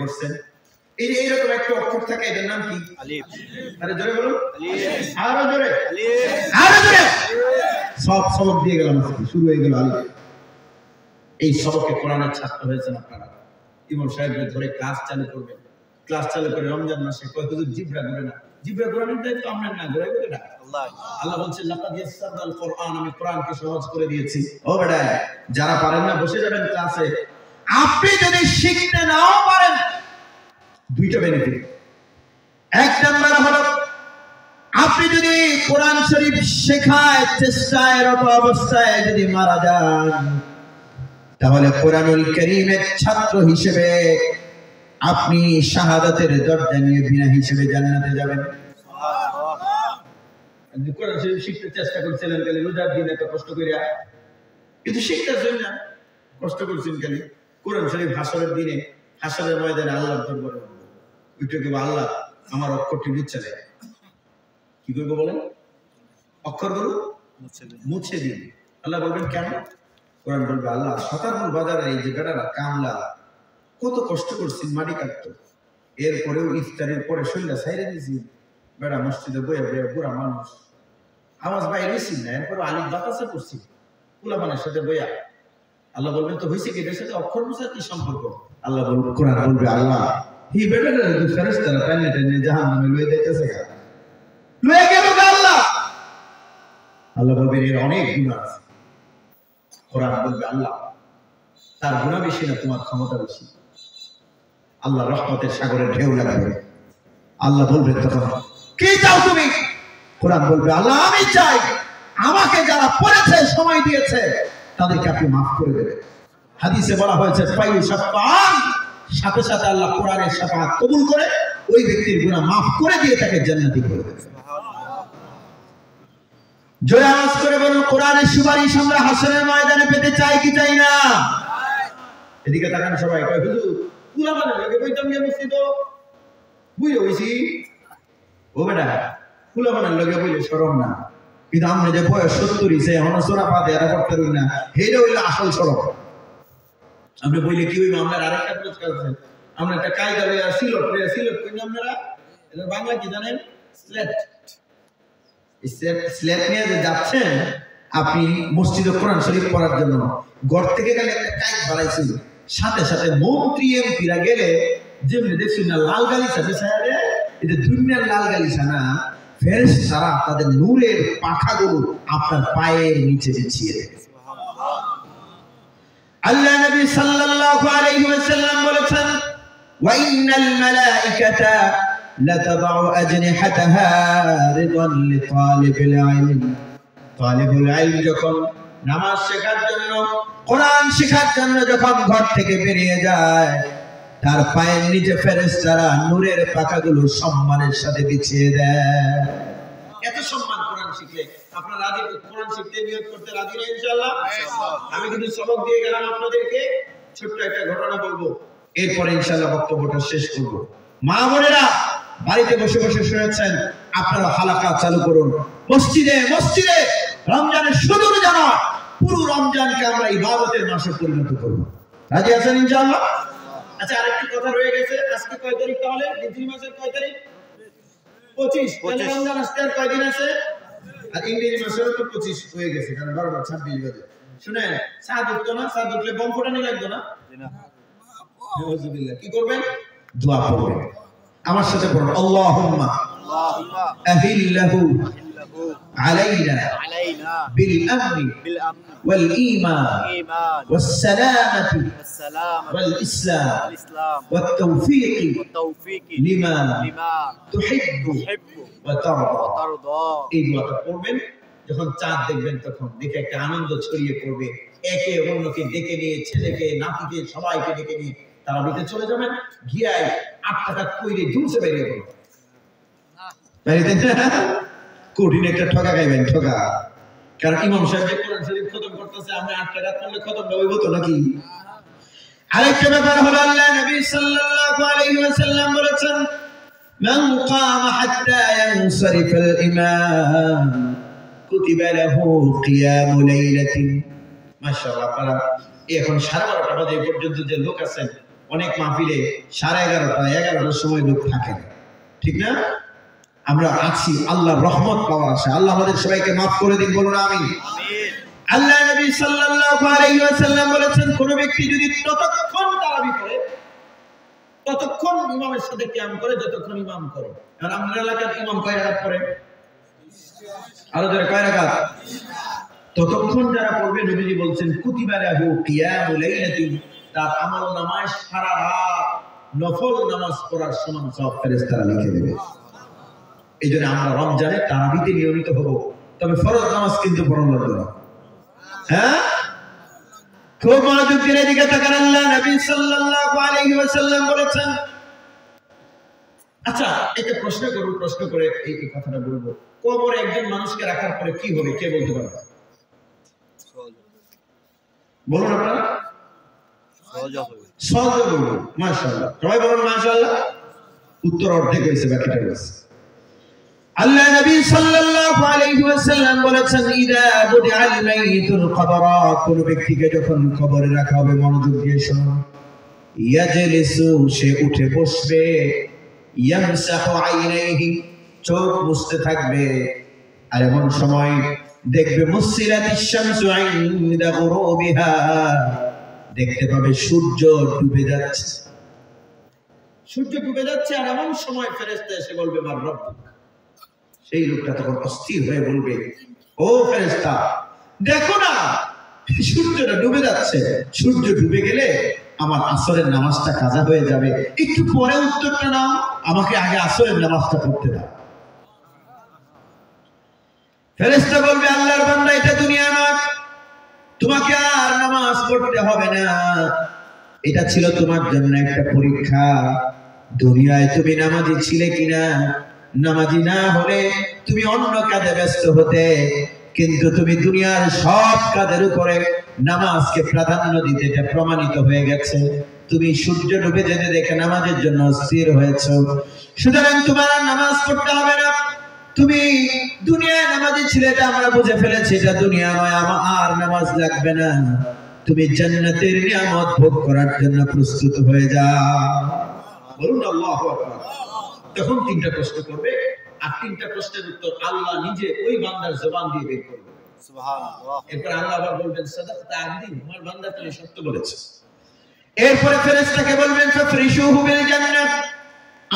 করছেন এইরকম একটা অক্ষর থাকে, এটার নাম কি? আলিফ। আরে জোরে বলুন, আলিফ। আরো জোরে, আলিফ। আরো জোরে। সব সবক দিয়ে গেলাম, শুরু হয়ে গেল আলিফ। এই সবকে কোরআনের ছাত্র হয়েছেন আপনারা। ইমাম সাহেবকে ধরে ক্লাস চালু করবেন, ক্লাস চালু করে রমজান মাসে কয় হুজুর জিবরা ঘুরে না, জিবরা ঘোরানোর দায়িত্ব আপনার না, ঘুরে ঘুরে না। আল্লাহ বলছেন লাকাদ ইয়াসসারনাল কোরআন, আমি কোরআনকে সহজ করে দিয়েছি। ও বেটা, যারা পারেন না বসে যাবেন ক্লাসে। আপনি যদি শিখতে নাও পারেন, দুইটা বেনিফিট। এক নাম্বার হলো আপনি যদি কোরআন শরীফ শেখায় চেষ্টায় রত অবস্থায় যদি মারা যান, তাহলে কোরআনুল কারীমের ছাত্র হিসেবে আপনি শাহাদাতের দরজা নিয়ে বিনা হিসেবে জান্নাতে যাবেন। সুবহানাল্লাহ। কোরআন শরীফ শিখতে চেষ্টা করছিলেন খালি রোজার দিনে এত কষ্ট করিয়া, কিন্তু শিখতেছেন না, কষ্ট করছেন খালি। কোরআন শরীফ হাসরের দিনে, হাসরের ময়দানে আল্লাহর দরবারে উঠে গেল, আল্লাহ আমার অক্ষরটি মুছে দেয়। কি করবো বলেন? অক্ষরগুলো মুছে দিন। আল্লাহ বলবেন কেন? কোরআন বলবে আল্লাহ শতাব্দীর বাজারে এই যে বেটারা কামলা কত কষ্ট করছেন, মাটি কাটতো, এরপরেও ইফতারের পরে সন্ধ্যা সাইরে দিয়েছি, বেড়া মসজিদে বইয়া বইয়া বুড়া মানুষ আওয়াজ বাইরে হয়েছি না, এরপরে আলিফ বাতাসে পড়ছি পুলাপানের সাথে বইয়া। আল্লাহ বলবেন তো হয়েছে কি, এটার সাথে অক্ষর মুছার কি সম্পর্ক? আল্লাহ বলবে, কোরআন বলবে আল্লাহ হি বেটারা ফেরেশতারা টাইনে টাইনে জাহান্নামে লয়ে যাইতেছে, লয়ে গেল আল্লাহ। আল্লাহ বলবেন এর অনেক গুনাহ আছে। কোরআন বলবে আল্লাহ তার গুনাহ বেশি না, তোমার ক্ষমতা বেশি। আল্লাহ রহমতের সাগরের ঢেউ লাগবে। আল্লাহ বলবে তখন কি চাও তুমি? কোরআন বলবে আল্লাহ আমি চাই আমাকে যারা পড়েছে সময় দিয়েছে তাদেরকে আপনি মাফ করে দেবেন। হাদিসে বলা হয়েছে ফাইউ শাফাআন, সাথে সাথে আল্লাহ কোরআনের শাফাআত কবুল করে ওই ব্যক্তির গুনাহ মাফ করে দিয়ে তাকে জান্নাতি করে দেবেন। জোরে আওয়াজ করে বলুন কোরআনের সুপারিশ আমরা হাসরের ময়দানে পেতে চাই কি চাই না? এদিকে তাকান সবাই, কয় হুজুর পুরা মানে লাগে কইতাম যে মসজিদ বুঝে হইছি। ও বেটা পুরা মানে লাগে বইলে শরম না, কিন্তু আমরা যে বয়স 70 হইছে এখন সোনা পাতে এরা করতে রই না, হেইটা হইলো আসল শরম। আমরা বইলে কি হইব? আমরা আরেকটা প্রশ্ন আছে, আমরা একটা কায়দা লইয়া সিলট কই না, আপনারা এটা বাংলা কি জানেন? স্লেট। স্লেট নিয়ে যে যাচ্ছেন আপনি মসজিদে কোরআন শরীফ পড়ার জন্য, ঘর থেকে গেলে একটা কাইট বাড়াইছিল, সাথে সাথে মন্ত্রী এমপিরা গেলে যেমনি দেখছি না লাল গালিচা বিছায়া, এটা দুনিয়ার লাল গালিচা না, ফেরেশতারা তাদের নূরের পাখাগুলো আপনার পায়ের নিচে বিছিয়ে দেয়। আল্লাহ নবী সাল্লাল্লাহু আলাইহি ওয়াসাল্লাম বলেছেন ওয়া ইন্নাল মালাইকাতা লাতাদউ আজনিহাতাহা রিদান লিতালিবিল ইলম। তালিবুল ইলম যখন নামাজ শেখার জন্য, কোরআন শেখার জন্য যখন ঘর থেকে বেরিয়ে যায়, তার পায়ের নিচে ফেরেশতারা নূরের পাখাগুলো সম্মানের সাথে বিছিয়ে দেয়। এত সম্মান কোরআন শিখলে। আপনারা রাজি? কোরআন শিখতে নিয়ত করতে রাজি না ইনশাআল্লাহ? আমি কিন্তু সবক দিয়ে গেলাম আপনাদেরকে, ছোট্ট একটা ঘটনা বলবো, এরপরে ইনশাআল্লাহ বক্তব্যটা শেষ করব। মা বোনেরা বাড়িতে বসে বসে শুনেছেন, আপনারা হালাকা চালু করুন মসজিদে মসজিদে। রমজানের শুরুর জানা পুরো রমজানকে আমরা ইবাদতের মাসে পরিণত করব। রাজি আছেন ইনশাআল্লাহ? আচ্ছা আরেকটি কথা রয়ে গেছে, আজকে কয় তারিখ তাহলে? হিজরি মাসের কয় তারিখ? 25। রমজান আসতে আর কয়দিন আছে? আর ইংরেজি মাসেরও তো 25 হয়ে গেছে, কারণ 12টা 26 বাজে। শুনেন, সাদ উঠতো না, সাদ উঠলে বম ফোটানি লাগতো না? কি করবেন? দোয়া করবেন। আমার সাথে পড়ুন আল্লাহুম্মা আহিল্লাহু আলাইনা বিল আমনি ওয়াল ঈমান ওয়াস সালামাতি ওয়াল ইসলাম ওয়াত তাওফীকি লিমা তুহিব্বু ওয়া তারদা। এই দোয়াটা পড়বেন যখন চাঁদ দেখবেন, তখন দেখে একটা আনন্দ ছড়িয়ে পড়বে। একে অন্যকে ডেকে নিয়ে, ছেলেকে নাতিকে সবাইকে ডেকে নিয়ে তারা দিতে চলে যাবেন, গিয়ায় 8 টাকা কইরে ঝুলছে বেরিয়ে পড়ো। কঠিন একটা ঠকা খাইবেন, ঠকা। কারণ ইমাম সাহেব যে কোরআন শরীফ খতম করতেছে, আমরা 8 টাকা করলে খতম হইব তো নাকি? আরেকটা ব্যাপার হলো, আল্লাহ নবী সাল্লাল্লাহু আলাইহি ওয়াসাল্লাম বলেছেন মান কামা হাত্তা ইয়ানসারিফাল ইমাম কুতিবা লাহু কিয়ামু লাইলাতিন। মাশাআল্লাহ, আপনারা এখন 12:30 বাজে পর্যন্ত যে লোক আছেন অনেক মাহফিলে 11:30 11টার সময় লোক থাকে না, ঠিক না? আমরা আছি আল্লাহর রহমত পাওয়ার আশা। আল্লাহ আমাদের সবাইকে মাফ করে দিন, বলুন আমিন। আল্লাহ নবী সাল্লাল্লাহু আলাইহি ওয়াসাল্লাম বলেছেন, কোন ব্যক্তি যদি ততক্ষণ তারাবি পড়ে, ততক্ষণ ইমামের সাথে কিয়াম করে যতক্ষণ ইমাম করে। আর আমাদের এলাকার ইমাম কয় রাকাত পড়ে? আরো জোরে, কয় রাকাত? ততক্ষণ যারা পড়বে, নবীজি বলছেন কুতিবা লাহু কিয়ামুল লাইলাতি, তার আমল নামায় সারা রাত নফল নামাজ পড়ার সমান সওয়াব ফেরেশতারা লিখে দেবে। এইজন্য আমরা রমজানে তারাবিতে নিয়মিত হব, তবে ফরজ নামাজ কিন্তু পড়া লাগবে না। হ্যাঁ, খুব মনোযোগ দিয়ে দিকে তাকান। আল্লাহ নবী সাল্লাল্লাহু আলাইহি ওয়াসাল্লাম বলেছেন, আচ্ছা এটা প্রশ্ন করে এই কথাটা বলবো, কবরে একজন মানুষকে রাখার পরে কি হবে, কে বলতে পারবে? বলুন আপনারা। সহজ হবে। মাশাআল্লাহ, সবাই বলুন মাশাআল্লাহ। উত্তর অর্ধেক হয়েছে, বাকিটা রয়েছে। আল্লাহ নবী সাল্লাল্লাহু আলাইহি ওয়াসাল্লাম বলেছেন, ইদা বুদিআল মাইতুল কবরা, কোন ব্যক্তিকে যখন কবরে রাখা হবে, মনোযোগ দিয়ে শুনুন, ইয়াজলিসু, সে উঠে বসবে, ইয়ামসাহু আইনাইহি, চোখ মুছতে থাকবে। আর এমন সময় দেখবে মুসিলাতিশ শামসু ইনদা গুরুবিহা, দেখতে পাবে সূর্য ডুবে যাচ্ছে। সূর্য ডুবে যাচ্ছে, আর এমন সময় ফেরেশতা এসে বলবে মার রব্বুক। সেই লোকটা তখন অস্থির হয়ে বলবে, ও ফেরেশতা, দেখো না সূর্যটা ডুবে যাচ্ছে, সূর্য ডুবে গেলে আমার আসরের নামাজটা কাজা হয়ে যাবে, একটু পরে উত্তরটা নাও, আমাকে আগে আসরের নামাজটা পড়তে দাও। ফেরেশতা বলবে, আল্লাহর বান্দা, এটা দুনিয়া নয়, তোমাকে আর নামাজ পড়তে হবে না, এটা ছিল তোমার জন্য একটা পরীক্ষা। দুনিয়ায় তুমি নামাজি ছিলে কিনা, নামাজি না হলে তুমি অন্য কাজে ব্যস্ত হতে, কিন্তু তুমি দুনিয়ার সব কাজের উপরে নামাজকে প্রাধান্য দিতে, এটা প্রমাণিত হয়ে গেছে। তুমি সূর্য ডুবে যেতে দেখে নামাজের জন্য স্থির হয়েছো, সুতরাং তোমার নামাজ পড়তে হবে না। তুমি দুনিয়ায় নামাজি ছিলে, এটা আমরা বুঝে ফেলেছি, এটা দুনিয়া নয়, আমার আর নামাজ লাগবে না। তুমি জান্নাতের নিয়ামত ভোগ করার জন্য প্রস্তুত হয়ে যাও। বলুন আল্লাহু আকবার। তখন তিনটা প্রশ্ন করবে, আর তিনটা প্রশ্নের উত্তর আল্লাহ নিজে ওই বান্দার জবান দিয়ে বের করবে। সুবহানাল্লাহ। এরপর আল্লাহ আবার বলবেন, সাদাকতা আবদি, আমার বান্দা তুমি সত্য বলেছিস। এরপরে ফেরেশতাকে বলবেন, ফাফরিশুহু বিল জান্নাত,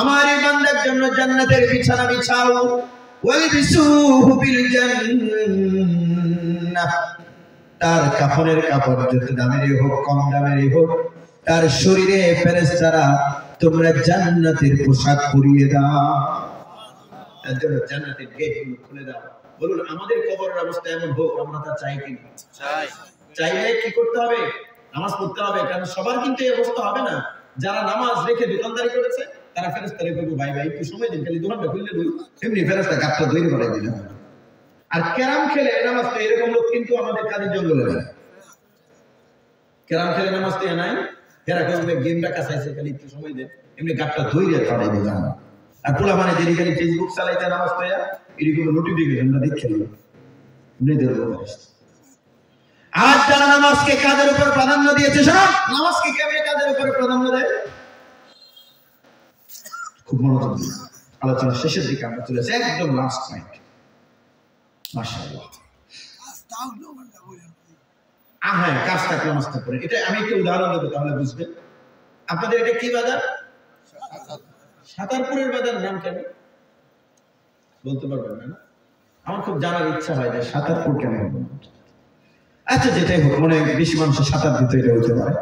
আমার এই বান্দার জন্য জান্নাতের বিছানা বিছাও। ওয়ালবিসুহু বিল জান্নাহ, তার কাফনের কাপড় যত দামেরই হোক কম দামেরই হোক, তার শরীরে ফেরেশতারা তোমরা জান্নাতের পোশাক পরিয়ে দাও, তার জন্য জান্নাতের গেটগুলো খুলে দাও। বলুন আমাদের কবরের অবস্থা এমন হোক, আমরা তা চাই কি? চাই। চাইলে কি করতে হবে? নামাজ পড়তে হবে, কারণ সবার কিন্তু এই অবস্থা হবে না। যারা নামাজ রেখে দোকানদারি করেছে, তারা ফেরেশতারে বলবে, ভাই ভাই একটু সময় দিন, খালি দোকানটা খুললে দুই, এমনি ফেরেশতা গাছটা দৈরি করে দিল। আর ক্যারাম খেলে নামাজ তো এরকম লোক কিন্তু আমাদের কাজের জঙ্গলে নাই। ক্যারাম খেলে নামাজ তো নাই, এরা করবে গেমটা কাছাইছে, খালি একটু সময় দেন, এমনি গাছটা দৈরি করে দিল। আর পোলা মানে যে খালি ফেসবুক চালাইতে নামাজ তো এরকম নোটিফিকেশন দেখে নিল। আজ যারা নামাজকে কাজের উপর প্রাধান্য দিয়েছে, শোনো নামাজকে কেমনে কাজের উপর প্রাধান্য দেয়, খুব মনোযোগ দিন। আলোচনা শেষের দিকে আমরা চলে যাচ্ছি, একদম লাস্ট পয়েন্ট। মাশাআল্লাহ। হ্যাঁ, কাজ থাকলে নামাজ পড়ে। এটা আমি একটা উদাহরণ দেবো, তাহলে বুঝবেন। আপনাদের এটা কি বাজার? সাতারপুরের বাজার নাম কেন বলতে পারবেন না? আমার খুব জানার ইচ্ছা হয় যে সাতারপুর কেন। আচ্ছা যেটাই হোক, মনে বেশি মানুষ সাঁতার দিতে এটা হতে পারে।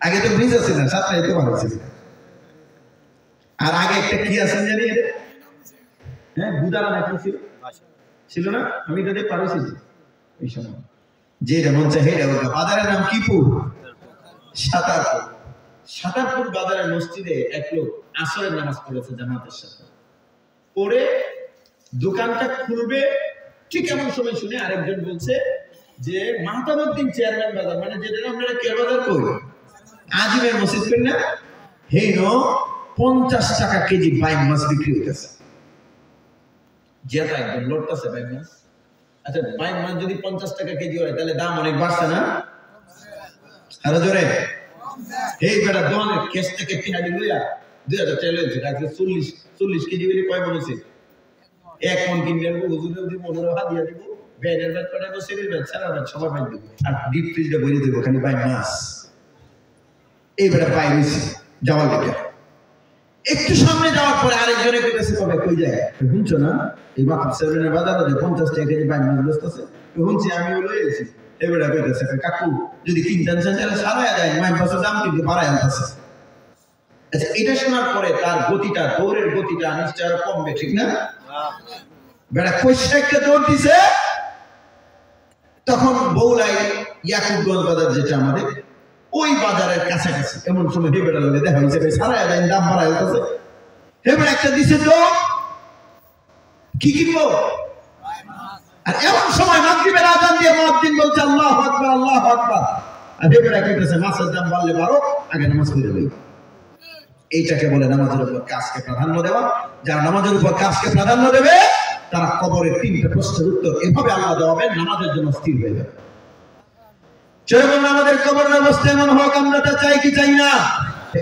আগে তো ব্রিজ আছে না, সাঁতার দিতে পারছে। আর আগে একটা কি আছে জানি, হ্যাঁ বুদারা নাকি ছিল, ছিল না? আমি তাদের পারছি ওই সময়, যে মন চাই বাজারের নাম কিপুর, সাতারপুর। সাতারপুর বাজারের মসজিদে এক লোক আসরের নামাজ পড়েছে জামাতের সাথে, পড়ে দোকানটা খুলবে, ঠিক এমন সময় শুনে আরেকজন বলছে যে মাহতাবউদ্দিন চেয়ারম্যান বাজার, মানে যেটা আপনারা কে বাজার কই আজিমের মসজিদ করেন না, হেইনো 50 টাকা কেজি বাইম মাছ বিক্রি হইতেছে। যেটা একদম লড়তেছে বাইম মাছ। আচ্ছা বাইম মাছ যদি 50 টাকা কেজি হয়, তাহলে দাম অনেক বাড়ছে না? আরো জোরে এই বেটা দোকানের কেস থেকে টিহাদি লইয়া 2000 টাকা লইছে, রাখছে 40 কেজি হইলে কয় মন হইছে? 1 মন কিনলে হুজুরের দিব, ওনারও হাদিয়া দিব, ব্যানের ব্যাট পাঠাবো, সেলের ব্যাট, সারা ব্যাট সবার ব্যাট দিব, আর ডিপ ফ্রিজটা ভরে দেবো খালি পাই মাছ। এই বেটা পাই রয়েছে যাওয়ার লেগে। একটু সামনে যাওয়ার পরে আরেকজনে কইতেছে, কবে কই যায় শুনছো না? এই মাত্র সেভেনের বাজারে 50 টাকা কেজি পাই মাছ বসতেছে, শুনছি, আমিও লয়ে গেছি। এই বেটা কইতেছে, কাকু যদি কিনতেন তাহলে সারাই যায়, মাছ বছর দাম কিন্তু বাড়ায় আনতেছে। আচ্ছা, এটা শোনার পরে তার গতিটা, দৌড়ের গতিটা নিশ্চয় আরো কমবে, ঠিক না? বেটা কইসা একটা দৌড় দিছে। তখন বৌলাই ইয়াকুবগঞ্জ বাজার, যেটা আমাদের ওই বাজারের কাছাকাছি, এমন সময় হে বেটা লোকে দেখা হয়েছে সারাই যায়, দাম বাড়ায় হইতেছে। হে বেটা একটা দিছে, তো কি কিনবো? আর এমন সময় মাগরিবের আযান দিয়ে মুয়াজ্জিন বলছে আল্লাহু আকবার, আল্লাহু আকবার। আর হে বেটা কইতেছে, মাছের দাম বাড়লে বাড়ো, আগে নামাজ পড়ে লই। এইটাকে বলে নামাজের উপর কাজকে প্রাধান্য দেওয়া। যারা নামাজের উপর কাজকে প্রাধান্য দেবে, তারা কবরের 3টা প্রশ্নের উত্তর এভাবে আল্লাহ দেওয়াবেন, নামাজের জন্য স্থির হয়ে যাবে। সেরকম আমাদের কবরের অবস্থা এমন হোক, আমরা তা চাই কি চাই না?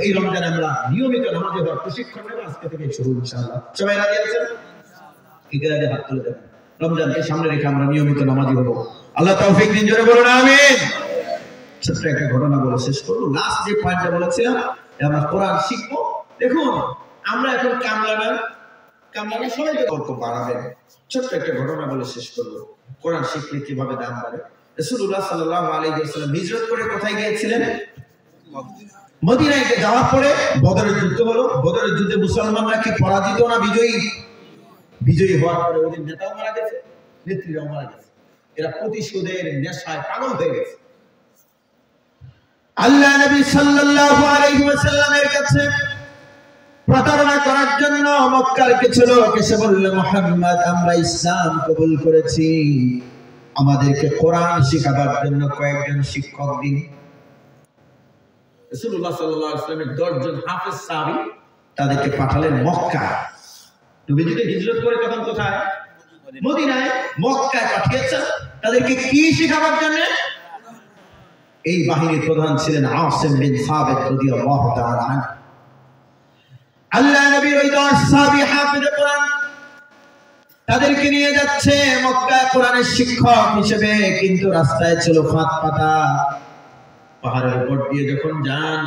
এই রমজানে আমরা নিয়মিত নামাজে হওয়ার প্রশিক্ষণ নেব, আজকে থেকে শুরু ইনশাআল্লাহ। সবাই রাজি আছেন? এটার আগে হাত তুলে দেবেন। রমজানকে সামনে রেখে আমরা নিয়মিত নামাজি হব। আল্লাহ তৌফিক দিন, জোরে বলুন আমিন। ছোট্ট একটা ঘটনা বলে শেষ করবো। লাস্ট যে পয়েন্টটা বলেছিলাম, আমরা কোরআন শিখবো। দেখুন, আমরা এখন কামলা সবাইকে গল্প বাড়াবেন। ছোট্ট একটা ঘটনা বলে শেষ করবো, কোরআন শিখলে কিভাবে দাম বাড়ে। রাসূলুল্লাহ সাল্লাল্লাহু আলাইহি ওয়াসাল্লাম হিজরত করে কোথায় গিয়েছিলেন? মদিনায়। যাওয়ার পরে বদরের যুদ্ধ হলো। বদরের যুদ্ধে মুসলমানরা কি পরাজিত না বিজয়ী? বিজয়ী হওয়ার পরে ওদের নেতাও মারা গেছে, নেত্রীরাও মারা গেছে। এরা প্রতিশোধের নেশায় পাগল হয়ে গেছে। আল্লাহ নবী সাল্লাল্লাহু আলাইহি ওয়াসাল্লামের কাছে প্রতারণা করার জন্য মক্কার কিছু লোক এসে বলল, মুহাম্মদ, আমরা ইসলাম কবুল করেছি, আমাদেরকে কোরআন শেখাবার জন্য কয়েকজন শিক্ষক দিন। রাসূলুল্লাহ সাল্লাল্লাহু আলাইহি ওয়াসাল্লামের 10 জন হাফেজ সাহাবী তাদেরকে পাঠালেন মক্কা। নবী যদি হিজরত করে তখন কোথায়? মদিনায়। মক্কায় পাঠিয়েছেন তাদেরকে কি শেখাবার জন্য? এই বাহিনীর প্রধান ছিলেন আসিম বিন সাবিত রাদিয়াল্লাহু তাআলা আনহু। আল্লাহ নবীর ওই 10 সাহাবী হাফেজে কোরআন তাদেরকে নিয়ে যাচ্ছে মক্কায় কোরআনের শিক্ষক হিসেবে, কিন্তু রাস্তায় ছিল ফাঁদ পাতা। পাহাড়ের উপর দিয়ে যখন যান,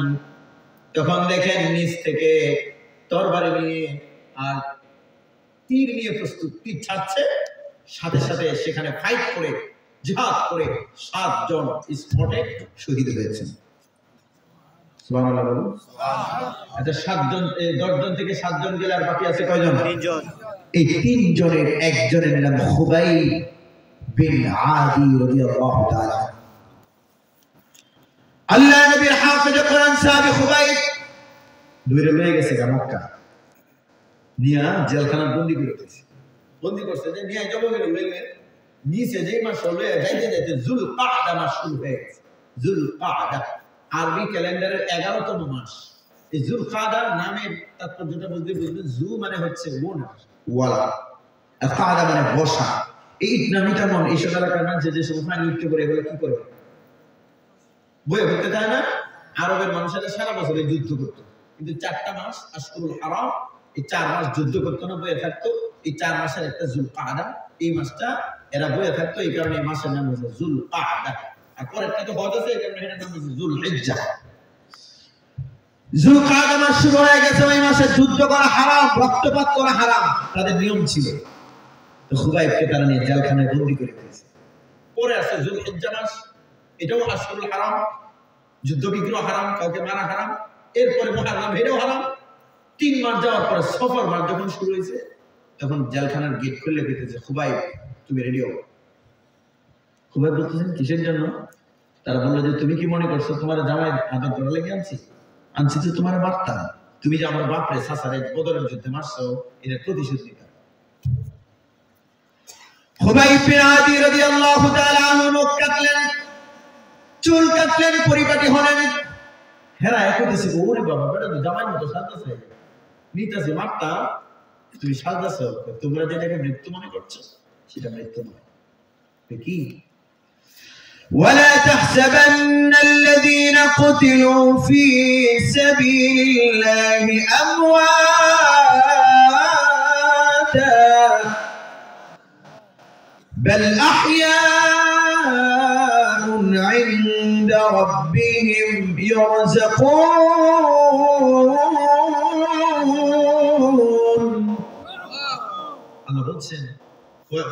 তখন দেখেন নিচ থেকে তরবারি নিয়ে আর তীর নিয়ে প্রস্তুত, তীর ছাড়ছে, সাথে সাথে সেখানে ফাইট করে, জিহাদ করে 7 জন স্পটে শহীদ হয়েছেন। সুবহানাল্লাহ বলুন। আচ্ছা, 7 জন, 10 জন থেকে 7 জন গেলে আর বাকি আছে কয়জন? 3 জন। এই 3 জনের একজনের নাম খুবাইব বিন আদি রাদিয়াল্লাহু তাআলা। আল্লাহ নবীর হাফেজ কোরআন সাহাবী খুবাইব দূরে লয়ে গেছে মক্কা, নিয়া জেলখানা বন্দী করে দিয়েছে। বন্দী করছে যে নিয়ে যাবো গেলে লইলে নিচে যেই মাস হলো যাইতে যাইতে যুলকাদা মাস শুরু হয়ে গেছে। যুলকাদা আরবি ক্যালেন্ডারের 11তম মাস। এই যুলকাদার নামের তাৎপর্যটা বুঝতে বুঝবেন, জু মানে হচ্ছে ওয়ালা, আর কাদা মানে বসা। এই ইটনামিটা মন এইসব এলাকার মানুষ যে সময় নৃত্য করে, এগুলো কি করে? বইয়ে করতে চায় না। আরবের মানুষেরা সারা বছরে যুদ্ধ করতো, কিন্তু 4টা মাস আশহুরুল হারাম, এই 4 মাস যুদ্ধ করতো না, বইয়ে থাকতো। এই 4 মাসের একটা যুলকাদা, এই মাসটা এরা বইয়ে থাকতো, এই কারণে এই মাসের নাম হচ্ছে যুলকাদা। আর পরেরটা তো হজ আছে, এই কারণে এটার নাম হচ্ছে যুলহিজ্জা। যুলকাদা মাস শুরু হয়ে গেছে, ওই মাসে যুদ্ধ করা হারাম, রক্তপাত করা হারাম, তাদের নিয়ম ছিল। তো খুবাইবকে তারা নিয়ে জেলখানায় বন্দী করে দিয়েছে। পরে আছে যুলহিজ্জা মাস, এটাও আশহুরুল হারাম, যুদ্ধ বিগ্রহ হারাম, কাউকে মারা হারাম। এরপরে মুহররম, এটাও হারাম। 3 মাস যাওয়ার পরে সফর মাস যখন শুরু হয়েছে, তখন জেলখানার গেট খুলে দিতেছে, খুবাইব তুমি রেডি হও। খুবাইব বলতেছেন কিসের জন্য? তারা বললো যে তুমি কি মনে করছো তোমার জামাই আদর করা লেগে আনছি তো তোমার বার্তা, তুমি যে আমার বাপরে সাসারে বদরের যুদ্ধে মারছো, এর প্রতিশোধ নিতে। খুবাইব বিন আদি রাদিয়াল্লাহু তাআলা আনহু নখ কাটলেন, চুল কাটলেন, পরিপাটি হলেন। হেরা কইতেছে, ওরে বাবা, বেটা তো জামাই মতো সাজতেছে, নিতেছে মারতা, তুমি সাজতেছো, তোমরা যেটাকে মৃত্যু মনে করছো সেটা মৃত্যু নয়। কি ولا تحسبن الذين قتلوا في سبيل الله أمواتا بل أحياء عند ربهم يرزقون الله বলছেন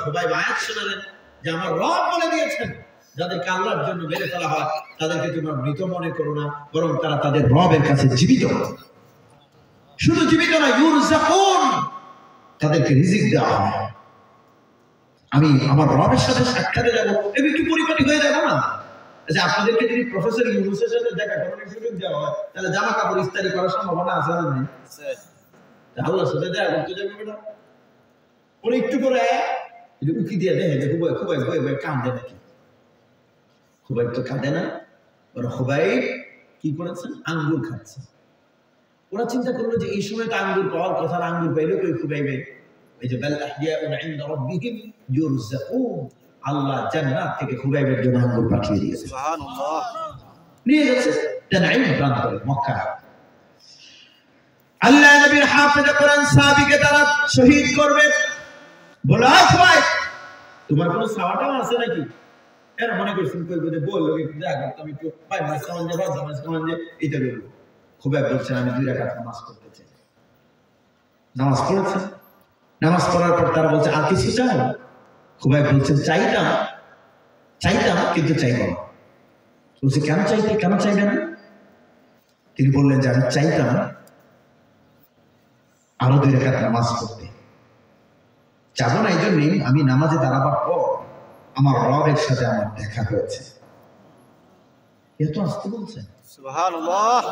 খুবাইব আয়াত শুনলেন যে আমার রব বলে দিয়েছেন যাদেরকে আল্লাহর জন্য মেরে ফেলা হয় তাদেরকে তোমরা মৃত মনে করো না, বরং তারা তাদের রবের কাছে জীবিত। শুধু জীবিত না, ইউরজাকুন, তাদেরকে রিজিক দেওয়া হয়। আমি আমার রবের সাথে সাক্ষাতে যাবো, আমি একটু পরিপাটি হয়ে যাবো না? আচ্ছা, আপনাদেরকে যদি প্রফেসর ইউনুসের সাথে দেখা করার সুযোগ দেওয়া হয়, তাহলে জামা কাপড় ইস্তারি করার সম্ভাবনা আছে না? নাই। আল্লাহর সাথে দেখা করতে যাবে না, ওরা একটু করে উকি দিয়ে দেখে যে খুবাই খুবাই খুবাই কাঁদে নাকি? খুবাই তো কাঁদে না, ওরা খুবাই কি করেছেন? আঙ্গুর খাচ্ছে। ওরা চিন্তা করলো যে এই সময় তো আঙ্গুর পাওয়ার কথা না, আঙ্গুর পাইলে কই খুবাইবে? এই যে বাল আহইয়াউন ইনদা রাব্বিহিম ইউরজাকুন, আল্লাহ জান্নাত থেকে খুবাইবের জন্য আঙ্গুর পাঠিয়ে দিয়েছে। সুবহানাল্লাহ। নিয়ে গেছে তানঈম প্রান্তরে মক্কা। আল্লাহ নবীর হাফেজ কোরআন সাহাবীকে তারা শহীদ করবে। বলা হয় তোমার কোনো সাওয়াটাও আছে নাকি? এরা মনে করছেন কই বলে বললো যা করতাম একটু 5 মাস কামান যে 10 মাস কামান যে এটা বলবো। খুবাইব বলছেন আমি 2 রাকাত নামাজ পড়তে চাই। নামাজ পড়েছেন, নামাজ পড়ার পর তারা বলছে আর কিছু চাও? খুবাইব বলছেন চাইতাম কিন্তু চাইব না। বলছে কেন চাইবে না? তিনি বললেন যে আমি চাইতাম আরো 2 রাকাত নামাজ পড়তে। যাবো না এই জন্যই আমি নামাজে দাঁড়াবার পর আমার রবের সাথে আমার দেখা হয়েছে। এত আসতে বলছেন সুবহানাল্লাহ,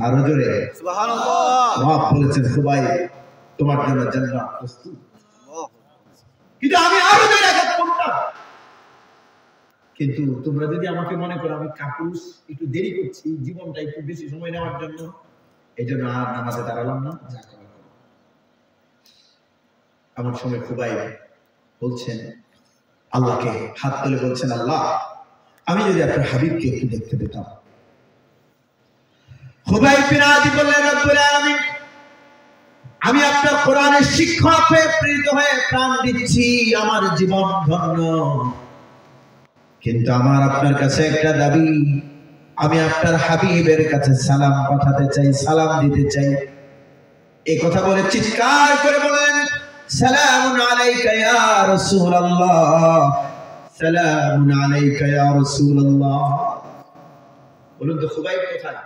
আরো জোরে সুবহানাল্লাহ। রব বলেছেন খুবাইব তোমার জন্য জান্নাত প্রস্তুত। কিন্তু আমি আরো 2 রাকাত পড়তাম, কিন্তু তোমরা যদি আমাকে মনে করো আমি কাপুরুষ, একটু দেরি করছি, জীবনটা একটু বেশি সময় নেওয়ার জন্য, এই জন্য আর নামাজে দাঁড়ালাম না। যা করার আমার সময় খুবাইব বলছেন আল্লাহকে হাত তুলে বলছেন আল্লাহ আমি যদি আপনার হাবিবকে একটু দেখতে পেতাম। খুবাইব বিন আদি বললেন রব্বুল আলামিন আমি আপনার কোরআনের শিক্ষক হয়ে প্রেরিত হয়ে প্রাণ দিচ্ছি, আমার জীবন ধন্য, কিন্তু আমার আপনার কাছে একটা দাবি, আমি আপনার হাবিবের কাছে সালাম পাঠাতে চাই, সালাম দিতে চাই। এই কথা বলে চিৎকার করে বলেন সালামুন আলাইকা ইয়া রাসূলুল্লাহ, সালামুন আলাইকা ইয়া রাসূলুল্লাহ। বলুন তো খুবাইব কোথায়?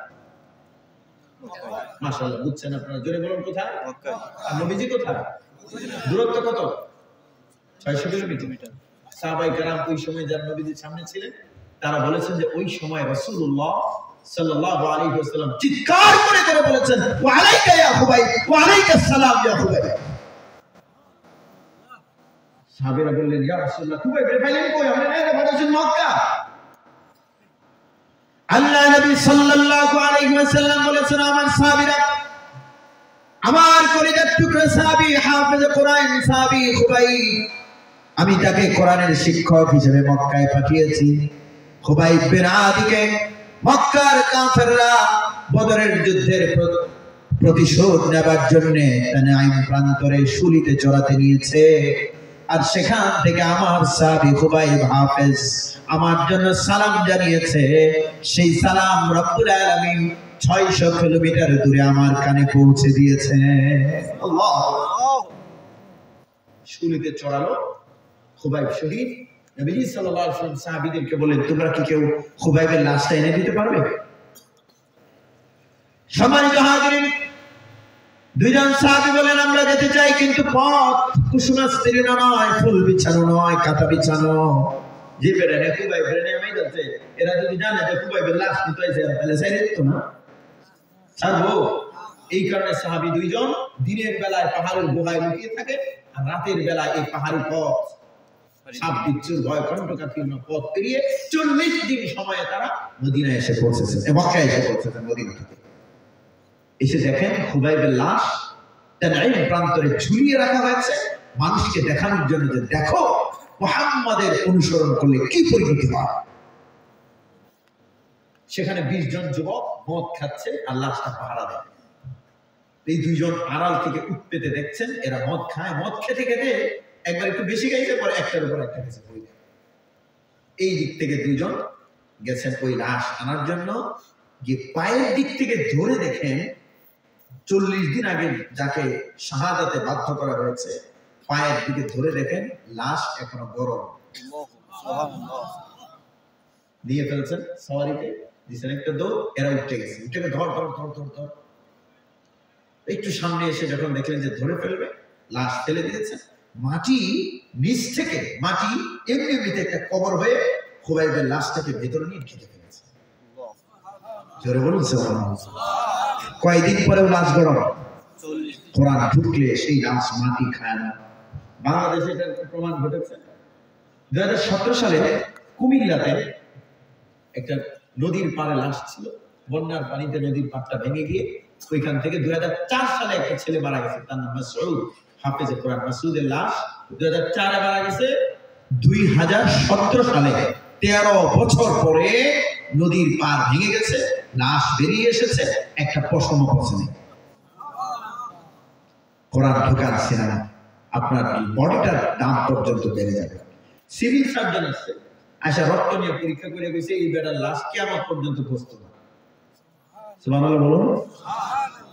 মাশাআল্লাহ, বুঝছেন আপনারা? জোরে বলুন কোথায়? মক্কা। আর নবীজি কোথায়? দূরত্ব কত? 600 কিলোমিটার। সাহাবায়ে কেরাম ওই সময় যারা নবীজির সামনে ছিলেন তারা বলেছেন যে ওই সময় রাসূলুল্লাহ সাল্লাল্লাহু আলাইহি ওয়াসাল্লাম চিৎকার করে বলেছেন ওয়া আলাইকা ইয়া খুবাইব, ওয়া আলাইকাস সালাম ইয়া খুবাইব। সাহাবীরা বললেন ইয়া রাসূলুল্লাহ খুবাইব পাইলেন কই? আমরা না পাঠাচ্ছেন মক্কা। আল্লাহ নবী সাল্লাল্লাহু আলাইহি ওয়াসাল্লাম বলেছেন আমার সাহাবীরা, আমার কলিজার টুকরা সাহাবী হাফেজ কোরআন সাহাবী খুবাইব, আমি তাকে কোরআনের শিক্ষক হিসেবে মক্কায় পাঠিয়েছি। খুবাইব বিন আদিকে মক্কার কাফেররা বদরের যুদ্ধের প্রতিশোধ নেবার জন্য তানঈম প্রান্তরে শুলিতে চড়াতে নিয়েছে, আর সেখান থেকে আমার সাহাবী খুবাইব হাফেজ আমার জন্য সালাম জানিয়েছে। সেই সালাম রব্বুল আলামিন 600 কিলোমিটার দূরে আমার কানে পৌঁছে দিয়েছে। আল্লাহ, শুলিতে চড়ালো, খুবাইব শহীদ। নবীজি সাল্লাল্লাহু আলাইহি ওয়াসাল্লাম সাহাবীদেরকে বলেন তোমরা কি কেউ খুবাইবের লাশটা এনে দিতে পারবে? সম্মানিত হাজিরিন, 2 জন সাহাবী বলেন আমরা যেতে চাই, কিন্তু পথ কুসুমাস্তীর্ণ নয়, ফুল বিছানো নয়, কাঁথা বিছানো। যে বেরেনে খুবাইব বেরেনে আমি যাচ্ছে, এরা যদি জানে যে খুবাইবের লাশ নিতে হয়েছে তাহলে সাইরে দিত না, ছাড়বো? এই কারণে সাহাবী 2 জন দিনের বেলায় পাহাড়ের গুহায় লুকিয়ে থাকে, আর রাতের বেলায় এই পাহাড়ি পথ সাপ বিচ্ছুর ভয় কণ্টকাকীর্ণ পথ পেরিয়ে 40 দিন সময়ে তারা মদিনায় এসে পৌঁছেছেন, মক্কায় এসে পৌঁছেছেন। মদিনা থেকে এসে দেখেন খুবাইবের লাশ তানঈম প্রান্তরে ঝুলিয়ে রাখা হয়েছে, মানুষকে দেখানোর জন্য যে দেখো মুহাম্মাদের অনুসরণ করলে কি পরিণতি হয়। সেখানে 20 জন যুবক মদ খাচ্ছে আর লাশটা পাহারা দেয়। এই দুইজন আড়াল থেকে উৎপেতে দেখছেন এরা মদ খায়, মদ খেতে খেতে একবার একটু বেশি খাইছে, পরে একটার উপর একটা গেছে পড়ে। এই দিক থেকে দুইজন গেছেন ওই লাশ আনার জন্য, গিয়ে পায়ের দিক থেকে ধরে দেখেন 40 দিন আগে যাকে শাহাদাতে বাধ্য করা হয়েছে পায়ের দিকে ধরে দেখেন লাশ এখনো গরম। দিয়ে ফেলছেন সওয়ারিকে, দিচ্ছেন একটা দৌড়, এরা উঠে গেছে, উঠে ধর ধর ধর ধর ধর। একটু সামনে এসে যখন দেখলেন যে ধরে ফেলবে, লাশ ফেলে দিয়েছেন, মাটি নিচ থেকে মাটি এমনি এমনিতে একটা কবর হয়ে খুবাইবের লাশটাকে ভেতরে নিয়ে ঢেকে ফেলেছে। জোরে বলুন সুবহানাল্লাহ। কয়দিন পরেও লাশ গরম, কোরআন ঢুকলে সেই লাশ মাটি খায় না। বাংলাদেশে এটার প্রমাণ ঘটেছে। 2017 সালে কুমিল্লাতে একটা নদীর পাড়ে লাশ ছিল, বন্যার পানিতে নদীর পাড়টা ভেঙে গিয়ে ওইখান থেকে 2004 সালে একটা ছেলে মারা গেছে, তার নাম মাসউদ, হাফেজে কোরআন। মাসউদের লাশ 2004 মারা গেছে। 2017 সালে 13 বছর পরে নদীর পাড় ভেঙে গেছে, লাশ বেরিয়ে এসেছে, একটা পশম পছনে। কোরআন ঢোকার সিনেমা, আপনার বডিটার দাম পর্যন্ত বেড়ে যাবে। সিভিল সার্জন আসছে, আশা রক্ত নিয়ে পরীক্ষা করে গেছে, এই বেটার লাশ কিয়ামত পর্যন্ত পৌঁছতো না। সুবহানাল্লাহ বলুন।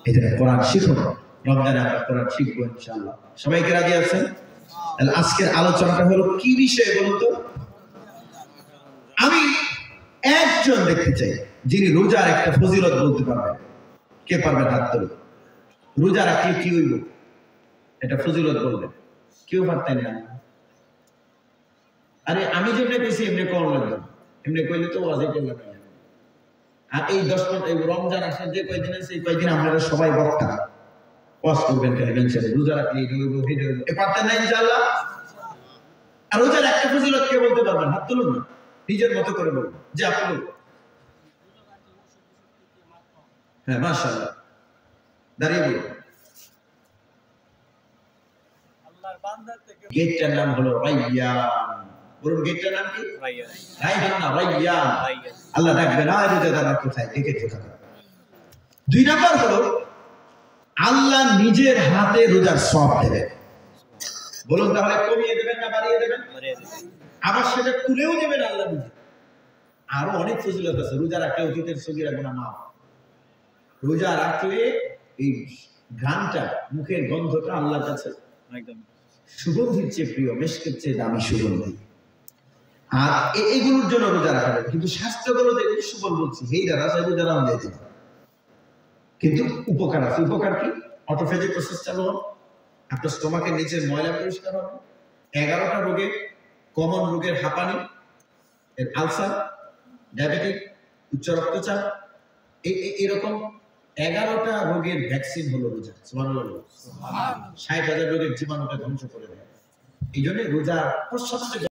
এই জন্য কোরআন শিখুন, রমজানে আমরা কোরআন শিখবো ইনশাআল্লাহ। সবাইকে রাজি আছেন? তাহলে আজকের আলোচনাটা হলো কি বিষয়ে বলুন তো? আমি একজন দেখতে চাই যিনি রোজার একটা ফজিলত বলতে পারবেন। কে পারবেন হাত তুলুন। রোজা রাখলে কি হইব এটা ফজিলত বলবেন। কেউ পারতেন না। আরে আমি যেমনি কইছি এমনি কম লাগবে, এমনি কইলে তো ওয়াজে করলাম। আর এই 10 মিনিট রমজান আসার যে কয়দিন আছে এই কয়দিন আপনারা সবাই বক্তা ওয়াজ করবেন, টেলিভিশনে রোজা রাখলে এই হইব ভিডিও হইব, এ পারতেন না ইনশাআল্লাহ। আর রোজার একটা ফজিলত কে বলতে পারবেন? হাত তুলুন না, নিজের মতো করে বলুন যে আপনি। হ্যাঁ মাশাআল্লাহ, দাঁড়িয়ে বলুন। গেটটার নাম হলো রাইয়ান। বলুন গেটটার নাম কি? রাইয়ান। রাইয়ান না, রাইয়ান। আল্লাহ ডাকবে না রোজাদাররা কোথায়, ডেকে ঢোকাবে। 2 নাম্বার হলো আল্লাহ নিজের হাতে রোজার সওয়াব দেবে। বলুন তাহলে কমিয়ে দেবেন না বাড়িয়ে দেবেন? আবার সেটা তুলেও দেবেন আল্লাহ নিজে। আরো অনেক ফজিলত আছে। রোজা রাখলে অতীতের সগীরা গুনাহ মাফ। রোজা রাখলে এই ঘ্রাণটা, মুখের গন্ধটা আল্লাহর কাছে একদম সুগন্ধির চেয়ে প্রিয়, মেশকের চেয়ে দামি সুগন্ধি। আর এইগুলোর জন্য রোজা রাখা যাবে। কিন্তু স্বাস্থ্যগুলো দেখে সুবল বলছি, এই দ্বারা চাই রোজা রাখা যেতে পারে। কিন্তু উপকার আছে। উপকার কি? অটোফেজিক প্রসেস চালু হবে, আপনার স্টোমাকের নিচের ময়লা পরিষ্কার হবে। 11টা রোগের, কমন রোগের হাঁপানি, এর আলসার, ডায়াবেটিক, উচ্চ রক্তচাপ, এরকম 11টা রোগের ভ্যাকসিন হলো রোজা। সুবহানাল্লাহ। 60,000 রোগের জীবাণুকে ধ্বংস করে দেয়। এই জন্য রোজা সবচেয়ে